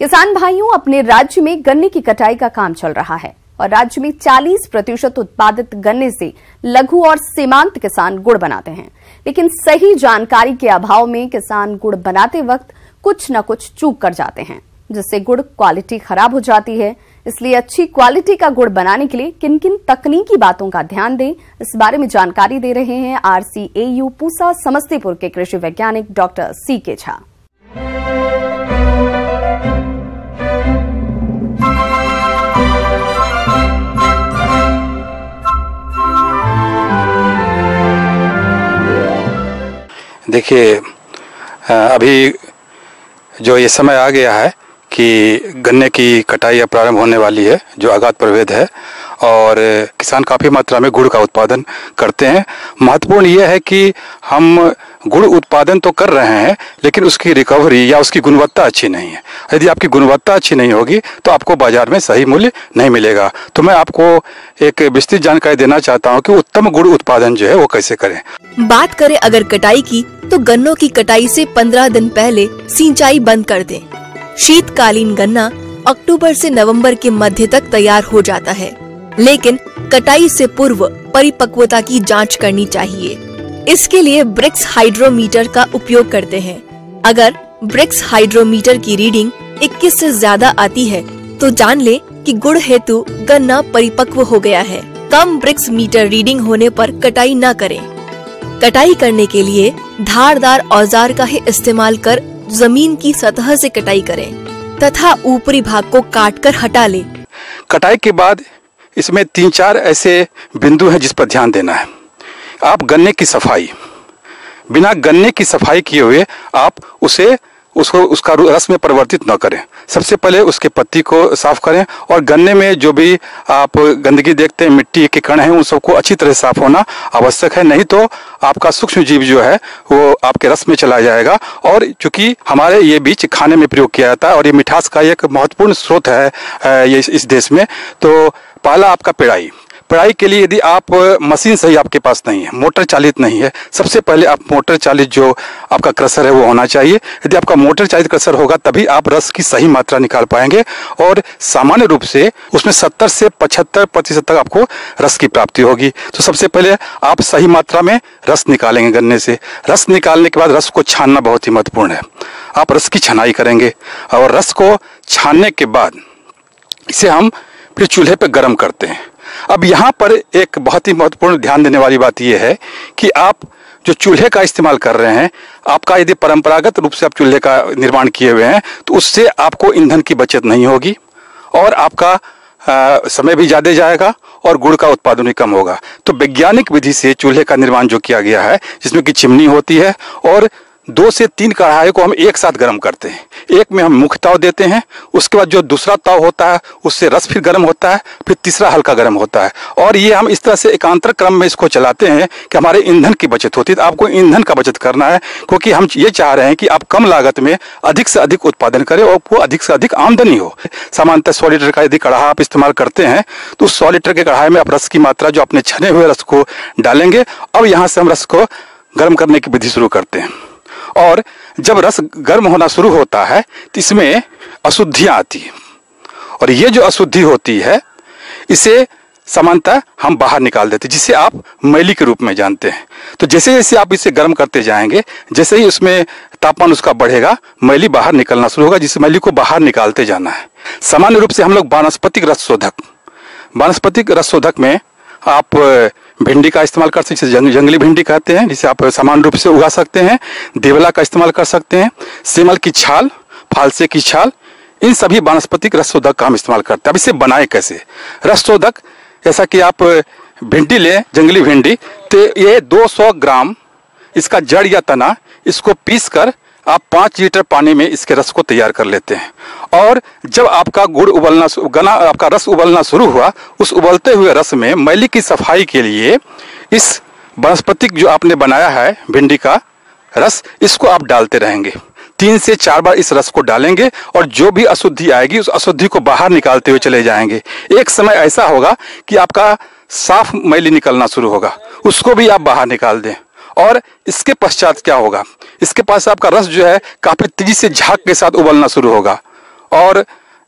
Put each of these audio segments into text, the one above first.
किसान भाइयों, अपने राज्य में गन्ने की कटाई का काम चल रहा है और राज्य में 40% उत्पादित गन्ने से लघु और सीमांत किसान गुड़ बनाते हैं। लेकिन सही जानकारी के अभाव में किसान गुड़ बनाते वक्त कुछ न कुछ चूक कर जाते हैं, जिससे गुड़ क्वालिटी खराब हो जाती है। इसलिए अच्छी क्वालिटी का गुड़ बनाने के लिए किन किन तकनीकी बातों का ध्यान दें, इस बारे में जानकारी दे रहे हैं RCAU पूसा समस्तीपुर के कृषि वैज्ञानिक डॉक्टर CK झा। देखिए, अभी जो ये समय आ गया है कि गन्ने की कटाई अब प्रारंभ होने वाली है, जो आगाध प्रभेद है, और किसान काफ़ी मात्रा में गुड़ का उत्पादन करते हैं। महत्वपूर्ण ये है कि हम गुड़ उत्पादन तो कर रहे हैं, लेकिन उसकी रिकवरी या उसकी गुणवत्ता अच्छी नहीं है। यदि आपकी गुणवत्ता अच्छी नहीं होगी तो आपको बाजार में सही मूल्य नहीं मिलेगा। तो मैं आपको एक विस्तृत जानकारी देना चाहता हूँ कि उत्तम गुड़ उत्पादन जो है वो कैसे करें। बात करें अगर कटाई की, तो गन्नों की कटाई से 15 दिन पहले सिंचाई बंद कर दें। शीतकालीन गन्ना अक्टूबर से नवंबर के मध्य तक तैयार हो जाता है, लेकिन कटाई से पूर्व परिपक्वता की जांच करनी चाहिए। इसके लिए ब्रिक्स हाइड्रोमीटर का उपयोग करते हैं। अगर ब्रिक्स हाइड्रोमीटर की रीडिंग 21 से ज्यादा आती है तो जान ले कि गुड़ हेतु गन्ना परिपक्व हो गया है। कम ब्रिक्स मीटर रीडिंग होने पर कटाई न करें। कटाई करने के लिए धारदार औजार का ही इस्तेमाल कर जमीन की सतह से कटाई करें तथा ऊपरी भाग को काटकर हटा लें। कटाई के बाद इसमें 3-4 ऐसे बिंदु हैं जिस पर ध्यान देना है। आप गन्ने की सफाई, बिना गन्ने की सफाई किए हुए आप उसका रस में परिवर्तित न करें। सबसे पहले उसके पत्ती को साफ करें और गन्ने में जो भी आप गंदगी देखते हैं, मिट्टी के कण हैं, उन सबको अच्छी तरह साफ होना आवश्यक है। नहीं तो आपका सूक्ष्म जीव जो है वो आपके रस में चला जाएगा। और चूंकि हमारे ये बीज खाने में प्रयोग किया जाता है और ये मिठास का एक महत्वपूर्ण स्रोत है ये इस देश में। तो पहला आपका पेड़ाई के लिए यदि आप मशीन सही आपके पास नहीं है, मोटर चालित नहीं है, सबसे पहले आप मोटर चालित जो आपका क्रशर है वो होना चाहिए। यदि आपका मोटर चालित क्रशर होगा तभी आप रस की सही मात्रा निकाल पाएंगे और सामान्य रूप से उसमें 70 से 75% तक आपको रस की प्राप्ति होगी। तो सबसे पहले आप सही मात्रा में रस निकालेंगे गन्ने से। रस निकालने के बाद रस को छानना बहुत ही महत्वपूर्ण है। आप रस की छनाई करेंगे और रस को छानने के बाद इसे हम फिर चूल्हे पर गर्म करते हैं। अब यहाँ पर एक बहुत ही महत्वपूर्ण ध्यान देने वाली बात यह है कि आप जो चूल्हे का इस्तेमाल कर रहे हैं, आपका यदि परंपरागत रूप से आप चूल्हे का निर्माण किए हुए हैं तो उससे आपको ईंधन की बचत नहीं होगी और आपका समय भी ज़्यादा जाएगा और गुड़ का उत्पादन भी कम होगा। तो वैज्ञानिक विधि से चूल्हे का निर्माण जो किया गया है, जिसमें कि चिमनी होती है और 2 से 3 कढ़ाई को हम एक साथ गर्म करते हैं। एक में हम मुख्य ताव देते हैं, उसके बाद जो दूसरा ताव होता है उससे रस फिर गर्म होता है, फिर तीसरा हल्का गर्म होता है। और ये हम इस तरह से एकांतर क्रम में इसको चलाते हैं कि हमारे ईंधन की बचत होती है। तो आपको ईंधन का बचत करना है, क्योंकि हम ये चाह रहे हैं कि आप कम लागत में अधिक से अधिक उत्पादन करें और आपको अधिक से अधिक आमदनी हो। सामान्यतः 100 लीटर का यदि कढ़ा आप इस्तेमाल करते हैं तो उस 100 लीटर के कढ़ाई में आप रस की मात्रा जो अपने छने हुए रस को डालेंगे। अब यहाँ से हम रस को गर्म करने की विधि शुरू करते हैं और जब रस गर्म होना शुरू होता है तो इसमें अशुद्धियां आती हैं और ये जो अशुद्धि होती है इसे सामान्यतः हम बाहर निकाल देते हैं, जिसे आप मैली के रूप में जानते हैं। तो जैसे जैसे आप इसे गर्म करते जाएंगे, जैसे ही उसमें तापमान उसका बढ़ेगा, मैली बाहर निकलना शुरू होगा, जिस मैली को बाहर निकालते जाना है। सामान्य रूप से हम लोग वानस्पतिक रस शोधक में आप भिंडी का इस्तेमाल कर सकते हैं, जंगली भिंडी कहते हैं, जिसे आप सामान्य रूप से उगा सकते हैं। देवला का इस्तेमाल कर सकते हैं, सेमल की छाल, फालसे की छाल, इन सभी वानस्पतिक रसशोधक का हम इस्तेमाल करते हैं। अब इसे बनाए कैसे? रसशोधक जैसा कि आप भिंडी लें, जंगली भिंडी, तो ये 200 ग्राम इसका जड़ या तना, इसको पीस कर आप 5 लीटर पानी में इसके रस को तैयार कर लेते हैं। और जब आपका आपका रस उबलना शुरू हुआ, उस उबलते हुए रस में मैली की सफाई के लिए इस वनस्पतिक जो आपने बनाया है भिंडी का रस, इसको आप डालते रहेंगे। 3 से 4 बार इस रस को डालेंगे और जो भी अशुद्धि आएगी उस अशुद्धि को बाहर निकालते हुए चले जाएंगे। एक समय ऐसा होगा कि आपका साफ मैली निकलना शुरू होगा, उसको भी आप बाहर निकाल दें। और इसके पश्चात क्या होगा, इसके पास आपका रस जो है काफी तेजी से झाग के साथ उबलना शुरू होगा और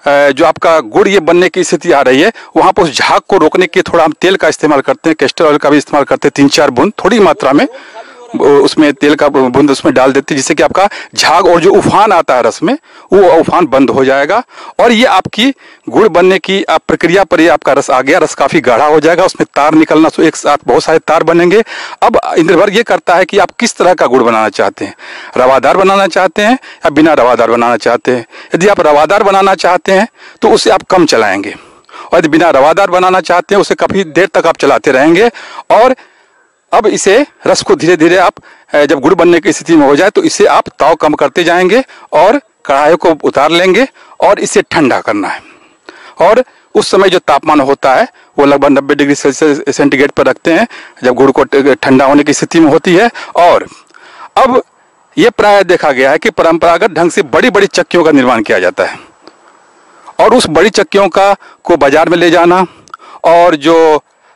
जो आपका गुड़ ये बनने की स्थिति आ रही है, वहाँ पर उस झाग को रोकने के लिए थोड़ा हम तेल का इस्तेमाल करते हैं, कैस्टर ऑयल का भी इस्तेमाल करते हैं, 3-4 बूंद थोड़ी मात्रा में उसमें तेल का बूंद उसमें डाल देते हैं, जिससे कि आपका झाग और जो उफान आता है रस में, वो उफान बंद हो जाएगा। और ये आपकी गुड़ बनने की प्रक्रिया पर ये आपका रस आ गया, रस काफ़ी गाढ़ा हो जाएगा, उसमें तार निकलना, एक साथ बहुत सारे तार बनेंगे। अब निर्भर ये करता है कि आप किस तरह का गुड़ बनाना चाहते हैं, रवादार बनाना चाहते हैं या बिना रवादार बनाना चाहते हैं। यदि आप रवादार बनाना चाहते हैं तो उसे आप कम चलाएंगे, और यदि बिना रवादार बनाना चाहते हैं उसे काफ़ी देर तक आप चलाते रहेंगे। और अब इसे रस को धीरे धीरे आप जब गुड़ बनने की स्थिति में हो जाए तो इसे आप ताव कम करते जाएंगे और कढ़ाई को उतार लेंगे और इसे ठंडा करना है। और उस समय जो तापमान होता है वो लगभग 90 डिग्री सेंटीग्रेड पर रखते हैं जब गुड़ को ठंडा होने की स्थिति में होती है। और अब ये प्राय देखा गया है कि परंपरागत ढंग से बड़ी बड़ी चक्कियों का निर्माण किया जाता है, और उस बड़ी चक्कियों को बाजार में ले जाना, और जो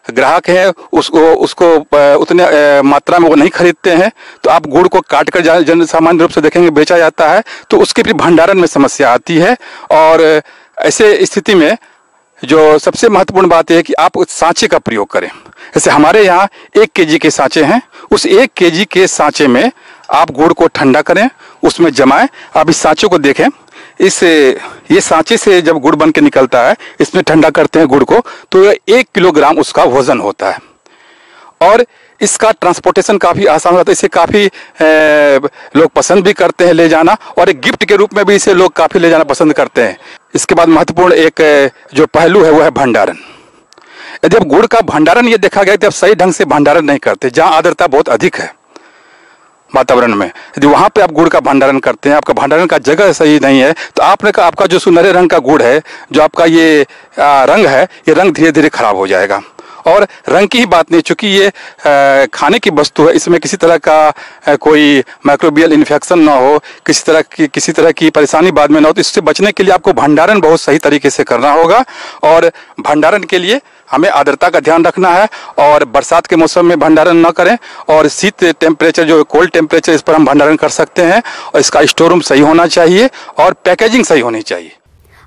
ग्राहक है उसको उतने मात्रा में वो नहीं खरीदते हैं, तो आप गुड़ को काट कर सामान्य रूप से देखेंगे बेचा जाता है, तो उसके फिर भंडारण में समस्या आती है। और ऐसे स्थिति में जो सबसे महत्वपूर्ण बात है कि आप उस सांचे का प्रयोग करें। जैसे हमारे यहाँ 1 केजी के सांचे हैं, उस 1 केजी के सांचे में आप गुड़ को ठंडा करें, उसमें जमाएं। आप इस सांचे को देखें, ये सांचे से जब गुड़ बन के निकलता है, इसमें ठंडा करते हैं गुड़ को, तो 1 किलोग्राम उसका वजन होता है। और इसका ट्रांसपोर्टेशन काफ़ी आसान होता है, इसे काफ़ी लोग पसंद भी करते हैं ले जाना, और एक गिफ्ट के रूप में भी इसे लोग काफ़ी ले जाना पसंद करते हैं। इसके बाद महत्वपूर्ण एक जो पहलू है वो है भंडारण। यदि अब गुड़ का भंडारण ये देखा गया कि आप सही ढंग से भंडारण नहीं करते, जहाँ आर्द्रता बहुत अधिक है वातावरण में, यदि वहाँ पे आप गुड़ का भंडारण करते हैं, आपका भंडारण का जगह सही नहीं है, तो आपका जो सुनहरे रंग का गुड़ है, जो आपका ये रंग है, ये रंग धीरे धीरे खराब हो जाएगा। और रंग की ही बात नहीं, चूंकि ये खाने की वस्तु है, इसमें किसी तरह का कोई माइक्रोबियल इन्फेक्शन ना हो, किसी तरह की परेशानी बाद में ना हो, तो इससे बचने के लिए आपको भंडारण बहुत सही तरीके से करना होगा। और भंडारण के लिए हमें आर्द्रता का ध्यान रखना है, और बरसात के मौसम में भंडारण न करें, और शीत टेम्परेचर जो कोल्ड टेम्परेचर इस पर हम भंडारण कर सकते हैं। और इसका स्टोर रूम सही होना चाहिए और पैकेजिंग सही होनी चाहिए।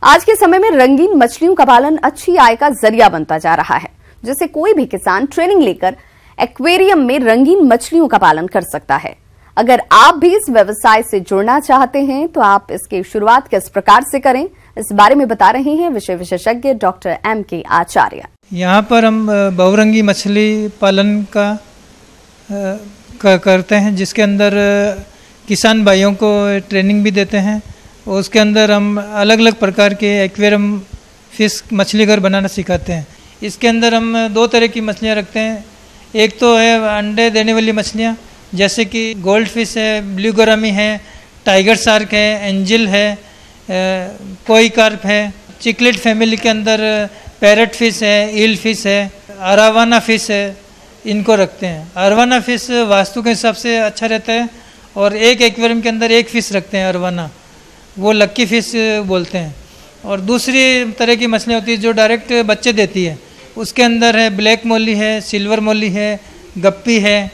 आज के समय में रंगीन मछलियों का पालन अच्छी आय का जरिया बनता जा रहा है, जिससे कोई भी किसान ट्रेनिंग लेकर एक्वेरियम में रंगीन मछलियों का पालन कर सकता है। अगर आप भी इस व्यवसाय से जुड़ना चाहते हैं तो आप इसकी शुरुआत किस प्रकार से करें, इस बारे में बता रहे हैं विषय विशेषज्ञ डॉक्टर M.K. आचार्य। यहाँ पर हम बहुरंगी मछली पालन का करते हैं, जिसके अंदर किसान भाइयों को ट्रेनिंग भी देते हैं, और उसके अंदर हम अलग अलग प्रकार के एक्वेरियम फिश मछली घर बनाना सिखाते हैं। इसके अंदर हम 2 तरह की मछलियाँ रखते हैं। एक तो है अंडे देने वाली मछलियाँ, जैसे कि गोल्ड फिश है, ब्लू गोरामी है, टाइगर शार्क है, एंजल है, कोई कार्प है। चिकलेट फैमिली के अंदर पैरट फिश है, ईल फिश है, अरावाना फिश है, इनको रखते हैं। अरवाना फिश वास्तु के हिसाब से अच्छा रहता है, और एक एक्वेरियम के अंदर 1 फिश रखते हैं अरवाना, वो लक्की फिश बोलते हैं। और दूसरी तरह की मछलियाँ होती है जो डायरेक्ट बच्चे देती है, उसके अंदर है ब्लैक मोली है, सिल्वर मोली है, गप्पी है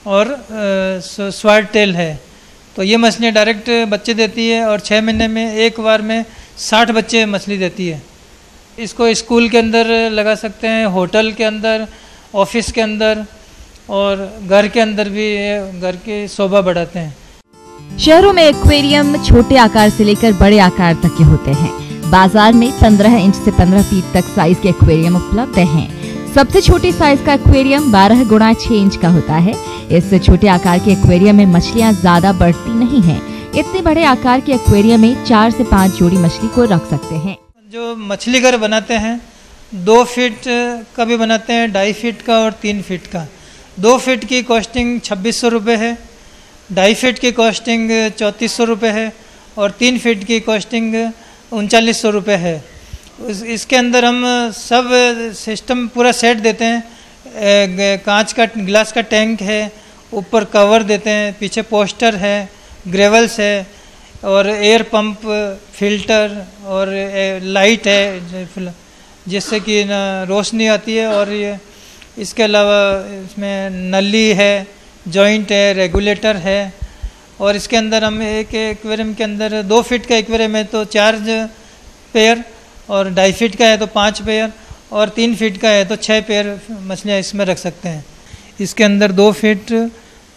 और स्वार्ड टेल है। तो ये मछलियाँ डायरेक्ट बच्चे देती है, और 6 महीने में एक बार में 60 बच्चे मछली देती है। इसको स्कूल के अंदर लगा सकते हैं, होटल के अंदर, ऑफिस के अंदर, और घर के अंदर भी घर की शोभा बढ़ाते हैं। शहरों में एक्वेरियम छोटे आकार से लेकर बड़े आकार तक के होते हैं। बाजार में 15 इंच से 15 फीट तक साइज के एक्वेरियम उपलब्ध हैं। सबसे छोटे साइज का एक्वेरियम 12 गुणा 6 इंच का होता है। इस छोटे आकार के एक्वेरियम में मछलियाँ ज्यादा बढ़ती नहीं हैं। इतने बड़े आकार के एक्वेरियम में 4 से 5 जोड़ी मछली को रख सकते हैं। जो मछली घर बनाते हैं 2 फीट का भी बनाते हैं, 2.5 फीट का और 3 फीट का। 2 फीट की कॉस्टिंग 2600 रुपये है, 2.5 फीट की कॉस्टिंग 3400 रुपये है, और 3 फीट की कॉस्टिंग 3900 रुपये है। इसके अंदर हम सब सिस्टम पूरा सेट देते हैं। कांच का ग्लास का टैंक है, ऊपर कवर देते हैं, पीछे पोस्टर है, ग्रेवल्स है, और एयर पंप, फिल्टर और लाइट है जिससे कि रोशनी आती है। और ये इसके अलावा इसमें नली है, जॉइंट है, रेगुलेटर है। और इसके अंदर हम एक एक्वेरियम के अंदर 2 फीट का एक्वेरियम है तो चार्ज पेयर, और 2.5 फीट का है तो 5 पेयर, और 3 फीट का है तो 6 पेयर मछलियाँ इसमें रख सकते हैं। इसके अंदर 2 फीट,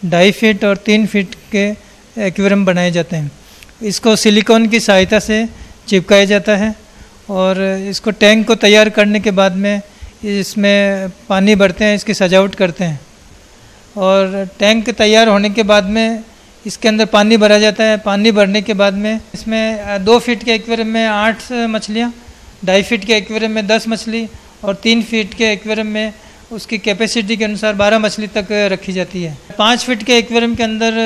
2.5 फीट और 3 फीट के एक्वेरियम बनाए जाते हैं। इसको सिलिकॉन की सहायता से चिपकाया जाता है और इसको टैंक को तैयार करने के बाद में इसमें पानी भरते हैं, इसकी सजावट करते हैं, और टैंक तैयार होने के बाद में इसके अंदर पानी भरा जाता है। पानी भरने के बाद में इसमें 2 फीट के एक्वेरियम में 8 मछलियाँ, 2.5 फीट के एक्वेरियम में 10 मछली और 3 फीट के एक्वेरियम में उसकी कैपेसिटी के अनुसार 12 मछली तक रखी जाती है। 5 फीट के एक्वेरियम के अंदर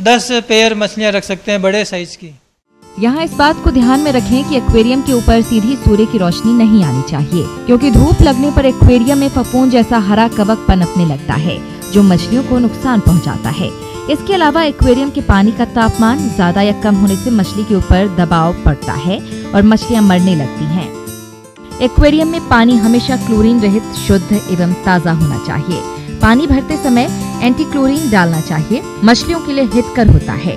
10 पेयर मछलियाँ रख सकते हैं बड़े साइज की। यहाँ इस बात को ध्यान में रखें कि एक्वेरियम के ऊपर सीधी सूर्य की रोशनी नहीं आनी चाहिए, क्योंकि धूप लगने पर एक्वेरियम में फफूंद जैसा हरा कवक पनपने लगता है, जो मछलियों को नुकसान पहुँचाता है। इसके अलावा एक्वेरियम के पानी का तापमान ज्यादा या कम होने से मछली के ऊपर दबाव पड़ता है और मछलियाँ मरने लगती हैं। एक्वेरियम में पानी हमेशा क्लोरीन रहित, शुद्ध एवं ताज़ा होना चाहिए। पानी भरते समय एंटी क्लोरीन डालना चाहिए, मछलियों के लिए हितकर होता है।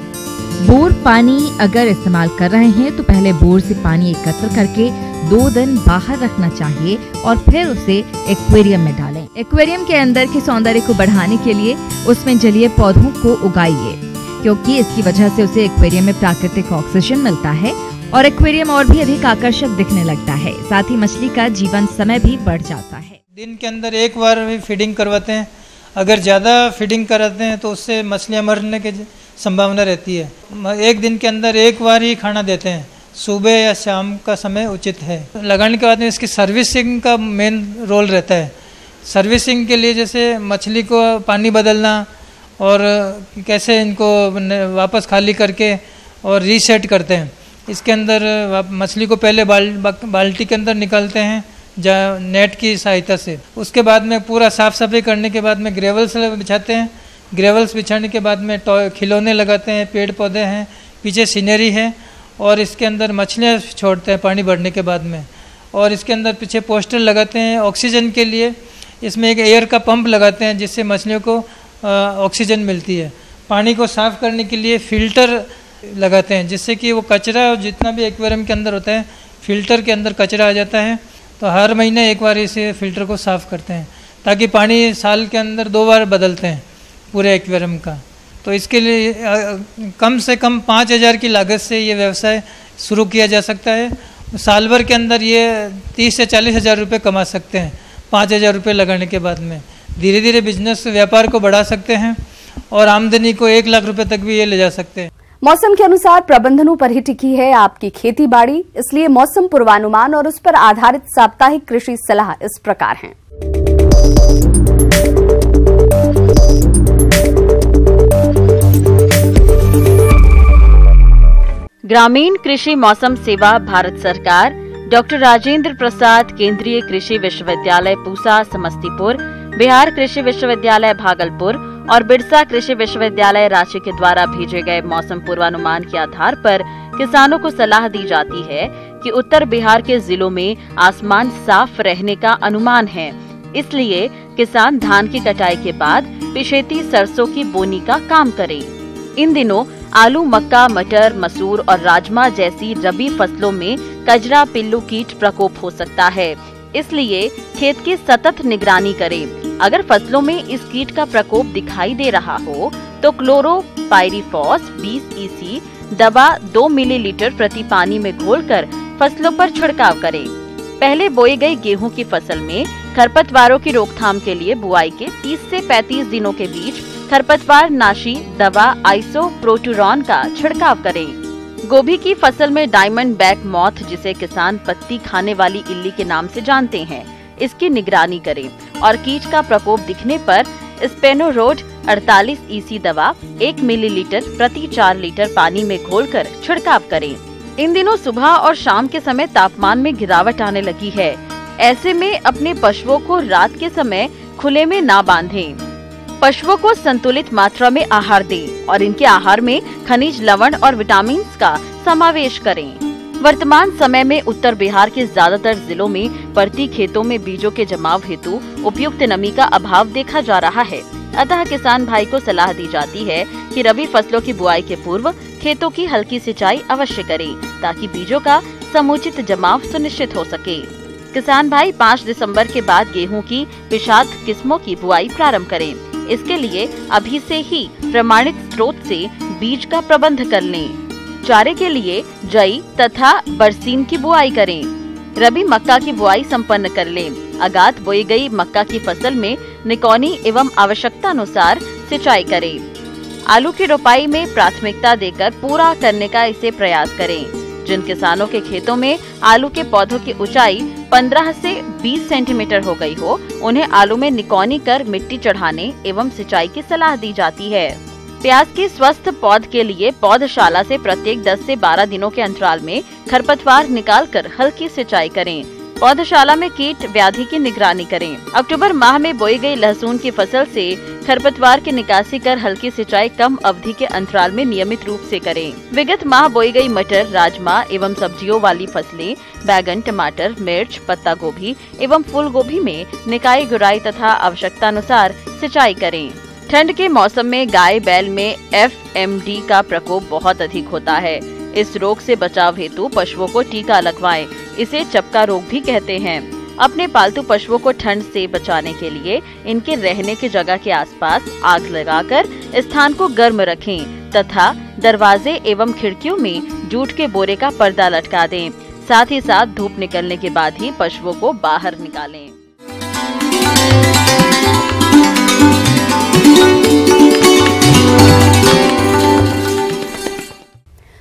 बोर पानी अगर इस्तेमाल कर रहे हैं तो पहले बोर से पानी एकत्र करके 2 दिन बाहर रखना चाहिए और फिर उसे एक्वेरियम में डालें। एक्वेरियम के अंदर के सौंदर्य को बढ़ाने के लिए उसमें जलीय पौधों को उगाइए, क्योंकि इसकी वजह से उसे एक्वेरियम में प्राकृतिक ऑक्सीजन मिलता है और एक्वेरियम और भी अधिक आकर्षक दिखने लगता है। साथ ही मछली का जीवन समय भी बढ़ जाता है। दिन के अंदर एक बार भी फीडिंग करवाते हैं। अगर ज़्यादा फीडिंग कराते हैं तो उससे मछलियाँ मरने की संभावना रहती है। एक दिन के अंदर एक बार ही खाना देते हैं, सुबह या शाम का समय उचित है। लगाने के बाद में इसकी सर्विसिंग का मेन रोल रहता है। सर्विसिंग के लिए जैसे मछली को पानी बदलना और कैसे इनको वापस खाली करके और रीसेट करते हैं। इसके अंदर मछली को पहले बाल्टी के अंदर निकालते हैं नेट की सहायता से। उसके बाद में पूरा साफ़ सफाई करने के बाद में ग्रेवल्स बिछाते हैं। ग्रेवल्स बिछाने के बाद में खिलौने लगाते हैं, पेड़ पौधे हैं, पीछे सीनरी है और इसके अंदर मछलियाँ छोड़ते हैं पानी भरने के बाद में। और इसके अंदर पीछे पोस्टर लगाते हैं ऑक्सीजन के लिए। इसमें एक एयर का पंप लगाते हैं जिससे मछलियों को ऑक्सीजन मिलती है। पानी को साफ़ करने के लिए फ़िल्टर लगाते हैं जिससे कि वो कचरा जितना भी एक्वेरियम के अंदर होता है फ़िल्टर के अंदर कचरा आ जाता है। तो हर महीने एक बार इसे फ़िल्टर को साफ़ करते हैं ताकि पानी साल के अंदर 2 बार बदलते हैं पूरे एक्वेरियम का। तो इसके लिए कम से कम 5,000 की लागत से ये व्यवसाय शुरू किया जा सकता है। साल भर के अंदर ये 30 से 40 हज़ार रुपये कमा सकते हैं। 5,000 रुपये लगाने के बाद में धीरे धीरे बिजनेस व्यापार को बढ़ा सकते हैं और आमदनी को 1 लाख रुपये तक भी ये ले जा सकते हैं। मौसम के अनुसार प्रबंधनों पर ही टिकी है आपकी खेती बाड़ी, इसलिए मौसम पूर्वानुमान और उस पर आधारित साप्ताहिक कृषि सलाह इस प्रकार है। ग्रामीण कृषि मौसम सेवा भारत सरकार, डॉक्टर राजेंद्र प्रसाद केंद्रीय कृषि विश्वविद्यालय पूसा समस्तीपुर, बिहार कृषि विश्वविद्यालय भागलपुर और बिरसा कृषि विश्वविद्यालय रांची के द्वारा भेजे गए मौसम पूर्वानुमान के आधार पर किसानों को सलाह दी जाती है कि उत्तर बिहार के जिलों में आसमान साफ रहने का अनुमान है। इसलिए किसान धान की कटाई के बाद पिछेती सरसों की बोनी का काम करें। इन दिनों आलू, मक्का, मटर, मसूर और राजमा जैसी रबी फसलों में कजरा पिल्लू कीट प्रकोप हो सकता है, इसलिए खेत की सतत निगरानी करें। अगर फसलों में इस कीट का प्रकोप दिखाई दे रहा हो तो क्लोरोपाइरीफॉस 20 EC दवा 2 मिलीलीटर प्रति पानी में घोलकर फसलों पर छिड़काव करें। पहले बोई गई गेहूं की फसल में खरपतवारों की रोकथाम के लिए बुआई के 30 से 35 दिनों के बीच खरपतवार नाशी दवा आइसोप्रोटुरॉन का छिड़काव करें। गोभी की फसल में डायमंड बैक मॉथ, जिसे किसान पत्ती खाने वाली इल्ली के नाम से जानते हैं, इसकी निगरानी करें और कीट का प्रकोप दिखने पर स्पेनोरोड 48 EC दवा 1 मिलीलीटर प्रति 4 लीटर पानी में घोलकर छिड़काव करें। इन दिनों सुबह और शाम के समय तापमान में गिरावट आने लगी है। ऐसे में अपने पशुओं को रात के समय खुले में ना बांधें। पशुओं को संतुलित मात्रा में आहार दें और इनके आहार में खनिज, लवण और विटामिन का समावेश करें। वर्तमान समय में उत्तर बिहार के ज्यादातर जिलों में परती खेतों में बीजों के जमाव हेतु उपयुक्त नमी का अभाव देखा जा रहा है। अतः किसान भाई को सलाह दी जाती है कि रबी फसलों की बुआई के पूर्व खेतों की हल्की सिंचाई अवश्य करें ताकि बीजों का समुचित जमाव सुनिश्चित हो सके। किसान भाई 5 दिसंबर के बाद गेहूं की विषाक्त किस्मों की बुआई प्रारंभ करें। इसके लिए अभी से ही प्रमाणित स्रोत से बीज का प्रबंध कर लें। चारे के लिए जई तथा बरसीन की बुआई करें। रबी मक्का की बुआई संपन्न कर लें। अगात बोई गई मक्का की फसल में निकौनी एवं आवश्यकता अनुसार सिंचाई करें। आलू की रोपाई में प्राथमिकता देकर पूरा करने का इसे प्रयास करें। जिन किसानों के खेतों में आलू के पौधों की ऊंचाई 15 से 20 सेंटीमीटर हो गई हो, उन्हें आलू में निकौनी कर मिट्टी चढ़ाने एवं सिंचाई की सलाह दी जाती है। प्याज की स्वस्थ पौध के लिए पौधशाला से प्रत्येक 10 से 12 दिनों के अंतराल में खरपतवार निकालकर हल्की सिंचाई करें। पौधशाला में कीट व्याधि की निगरानी करें। अक्टूबर माह में बोई गई लहसुन की फसल से खरपतवार की निकासी कर हल्की सिंचाई कम अवधि के अंतराल में नियमित रूप से करें। विगत माह बोई गई मटर, राजमा एवं सब्जियों वाली फसलें बैगन, टमाटर, मिर्च, पत्ता गोभी एवं फूल गोभी में निकाई गुड़ाई तथा आवश्यकता अनुसार सिंचाई करें। ठंड के मौसम में गाय बैल में FMD का प्रकोप बहुत अधिक होता है। इस रोग से बचाव हेतु पशुओं को टीका लगवाएं। इसे चपका रोग भी कहते हैं। अपने पालतू पशुओं को ठंड से बचाने के लिए इनके रहने की जगह के आसपास आग लगाकर स्थान को गर्म रखें तथा दरवाजे एवं खिड़कियों में जूट के बोरे का पर्दा लटका दें। साथ ही साथ धूप निकलने के बाद ही पशुओं को बाहर निकालें।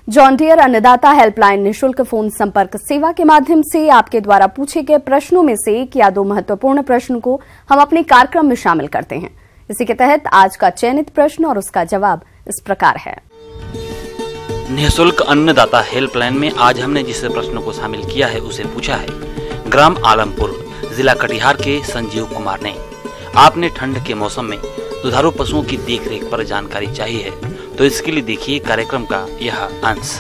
जॉन डियर अन्नदाता हेल्पलाइन निशुल्क फोन संपर्क सेवा के माध्यम से आपके द्वारा पूछे गए प्रश्नों में से एक या दो महत्वपूर्ण प्रश्न को हम अपने कार्यक्रम में शामिल करते हैं। इसी के तहत आज का चयनित प्रश्न और उसका जवाब इस प्रकार है। निःशुल्क अन्नदाता हेल्पलाइन में आज हमने जिस प्रश्न को शामिल किया है उसे पूछा है ग्राम आलमपुर, जिला कटिहार के संजीव कुमार ने। आपने ठंड के मौसम में दुधारू पशुओं की देखरेख पर जानकारी चाहिए है, तो इसके लिए देखिए कार्यक्रम का यह अंश।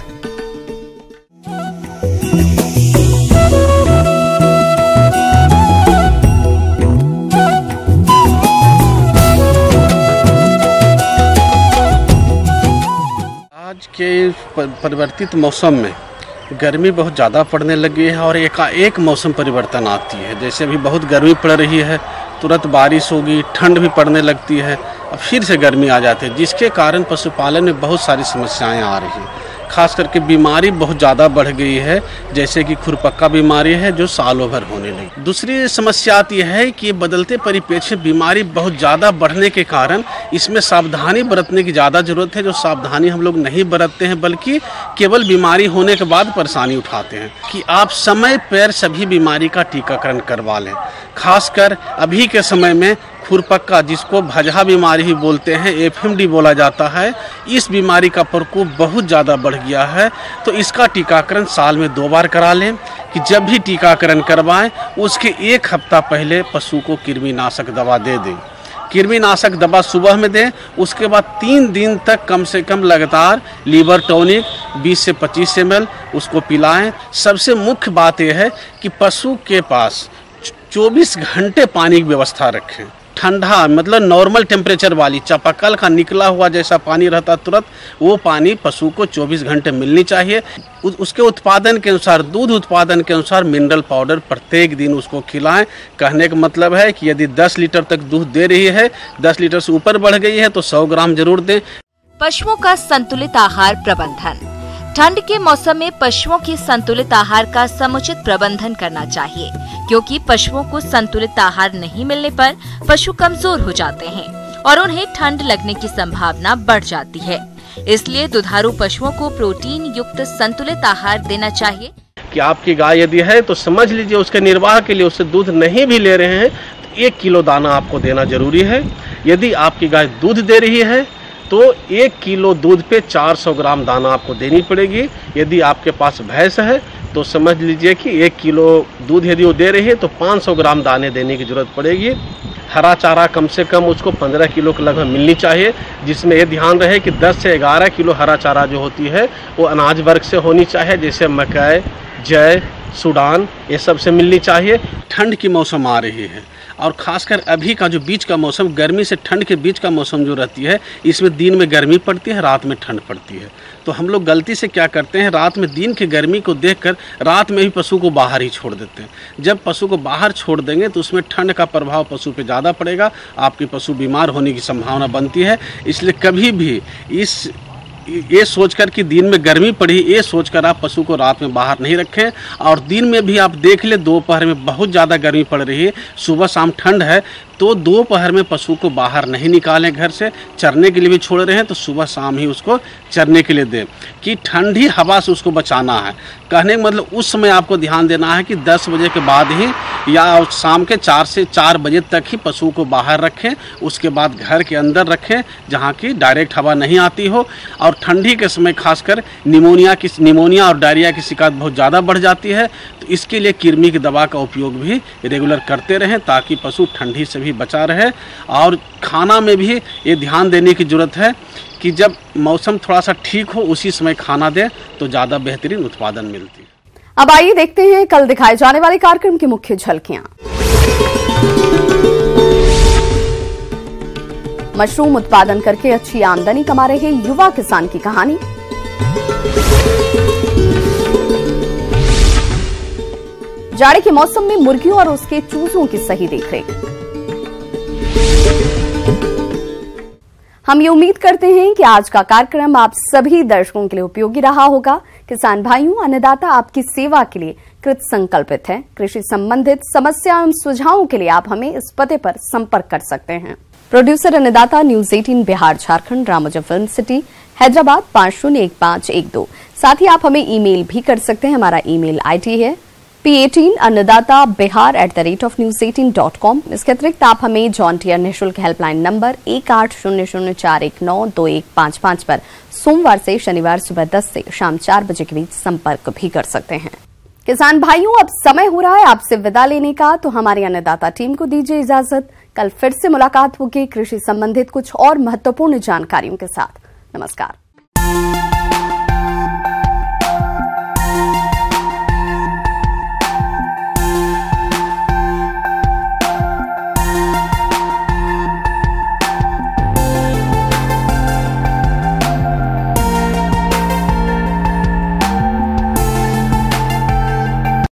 आज के परिवर्तित मौसम में गर्मी बहुत ज़्यादा पड़ने लगी है और एकाएक मौसम परिवर्तन आती है। जैसे अभी बहुत गर्मी पड़ रही है, तुरंत बारिश होगी, ठंड भी पड़ने लगती है, अब फिर से गर्मी आ जाती है, जिसके कारण पशुपालन में बहुत सारी समस्याएं आ रही हैं। खास करके बीमारी बहुत ज़्यादा बढ़ गई है, जैसे कि खुरपक्का बीमारी है जो सालों भर होने लगी। दूसरी समस्या यह है कि बदलते परिप्रेक्ष्य में बीमारी बहुत ज़्यादा बढ़ने के कारण इसमें सावधानी बरतने की ज़्यादा ज़रूरत है। जो सावधानी हम लोग नहीं बरतते हैं, बल्कि केवल बीमारी होने के बाद परेशानी उठाते हैं। कि आप समय पर सभी बीमारी का टीकाकरण करवा लें। खासकर अभी के समय में खुरपक्का, जिसको भजहा बीमारी ही बोलते हैं, FMD बोला जाता है, इस बीमारी का प्रकोप बहुत ज़्यादा बढ़ गया है। तो इसका टीकाकरण साल में 2 बार करा लें। कि जब भी टीकाकरण करवाएं उसके 1 हफ्ता पहले पशु को कृमिनाशक दवा दे दें। कृमिनाशक दवा सुबह में दें, उसके बाद 3 दिन तक कम से कम लगातार लीवर टॉनिक 20 से 25 ml उसको पिलाएं। सबसे मुख्य बात यह है कि पशु के पास 24 घंटे पानी की व्यवस्था रखें। ठंडा मतलब नॉर्मल टेम्परेचर वाली चापाकल का निकला हुआ जैसा पानी रहता तुरंत, वो पानी पशु को 24 घंटे मिलनी चाहिए। उसके उत्पादन के अनुसार, दूध उत्पादन के अनुसार मिनरल पाउडर प्रत्येक दिन उसको खिलाएं। कहने का मतलब है कि यदि 10 लीटर तक दूध दे रही है, 10 लीटर से ऊपर बढ़ गई है तो 100 ग्राम जरूर दें। पशुओं का संतुलित आहार प्रबंधन। ठंड के मौसम में पशुओं के संतुलित आहार का समुचित प्रबंधन करना चाहिए, क्योंकि पशुओं को संतुलित आहार नहीं मिलने पर पशु कमजोर हो जाते हैं और उन्हें ठंड लगने की संभावना बढ़ जाती है। इसलिए दुधारू पशुओं को प्रोटीन युक्त संतुलित आहार देना चाहिए। कि आपकी गाय यदि है तो समझ लीजिए उसके निर्वाह के लिए उससे दूध नहीं भी ले रहे हैं तो 1 किलो दाना आपको देना जरूरी है। यदि आपकी गाय दूध दे रही है तो 1 किलो दूध पे 400 ग्राम दाना आपको देनी पड़ेगी। यदि आपके पास भैंस है तो समझ लीजिए कि 1 किलो दूध यदि वो दे रही है तो 500 ग्राम दाने देने की जरूरत पड़ेगी। हरा चारा कम से कम उसको 15 किलो के लगभग मिलनी चाहिए, जिसमें ये ध्यान रहे कि 10 से 11 किलो हरा चारा जो होती है वो अनाज वर्ग से होनी चाहिए, जैसे मकई, जय, सूडान, ये सब से मिलनी चाहिए। ठंड की मौसम आ रही है और खासकर अभी का जो बीच का मौसम, गर्मी से ठंड के बीच का मौसम जो रहती है, इसमें दिन में गर्मी पड़ती है, रात में ठंड पड़ती है। तो हम लोग गलती से क्या करते हैं, रात में दिन की गर्मी को देखकर रात में ही पशु को बाहर ही छोड़ देते हैं। जब पशु को बाहर छोड़ देंगे तो उसमें ठंड का प्रभाव पशु पे ज़्यादा पड़ेगा, आपकी पशु बीमार होने की संभावना बनती है। इसलिए कभी भी ये सोचकर कि दिन में गर्मी पड़ी, ये सोचकर आप पशु को रात में बाहर नहीं रखें। और दिन में भी आप देख ले, दोपहर में बहुत ज़्यादा गर्मी पड़ रही है, सुबह शाम ठंड है, तो दोपहर में पशु को बाहर नहीं निकालें घर से। चरने के लिए भी छोड़ रहे हैं तो सुबह शाम ही उसको चरने के लिए दें, कि ठंडी हवा से उसको बचाना है। कहने का मतलब उस समय आपको ध्यान देना है कि 10 बजे के बाद ही या शाम के 4 से 4 बजे तक ही पशु को बाहर रखें। उसके बाद घर के अंदर रखें जहाँ की डायरेक्ट हवा नहीं आती हो। और ठंडी के समय खासकर निमोनिया और डायरिया की शिकायत बहुत ज़्यादा बढ़ जाती है, तो इसके लिए कृमि की दवा का उपयोग भी रेगुलर करते रहें ताकि पशु ठंडी से भी बचा रहे। और खाना में भी ये ध्यान देने की ज़रूरत है कि जब मौसम थोड़ा सा ठीक हो उसी समय खाना दें तो ज़्यादा बेहतरीन उत्पादन मिलती है। अब आइए देखते हैं कल दिखाए जाने वाले कार्यक्रम की मुख्य झलकियां। मशरूम उत्पादन करके अच्छी आमदनी कमा रहे युवा किसान की कहानी, जाड़े के मौसम में मुर्गियों और उसके चूजों की सही देखरेख। हम ये उम्मीद करते हैं कि आज का कार्यक्रम आप सभी दर्शकों के लिए उपयोगी रहा होगा। किसान भाइयों, अन्नदाता आपकी सेवा के लिए कृत संकल्पित है। कृषि संबंधित समस्या एवं सुझावों के लिए आप हमें इस पते पर संपर्क कर सकते हैं। Producer Annadata, News 18 Bihar Jharkhand, Ramoji film city, Hyderabad 501512। साथ ही आप हमें ईमेल भी कर सकते हैं। हमारा ईमेल आईडी है p18annadatabihar@news18.com। इसके अतिरिक्त आप हमें जॉन टियर निःशुल्क हेल्पलाइन नंबर 180041912555 पर सोमवार से शनिवार सुबह 10 से शाम 4 बजे के बीच संपर्क भी कर सकते हैं। किसान भाइयों, अब समय हो रहा है आपसे विदा लेने का, तो हमारी अन्नदाता टीम को दीजिए इजाजत। कल फिर से मुलाकात होगी कृषि संबंधित कुछ और महत्वपूर्ण जानकारियों के साथ। नमस्कार।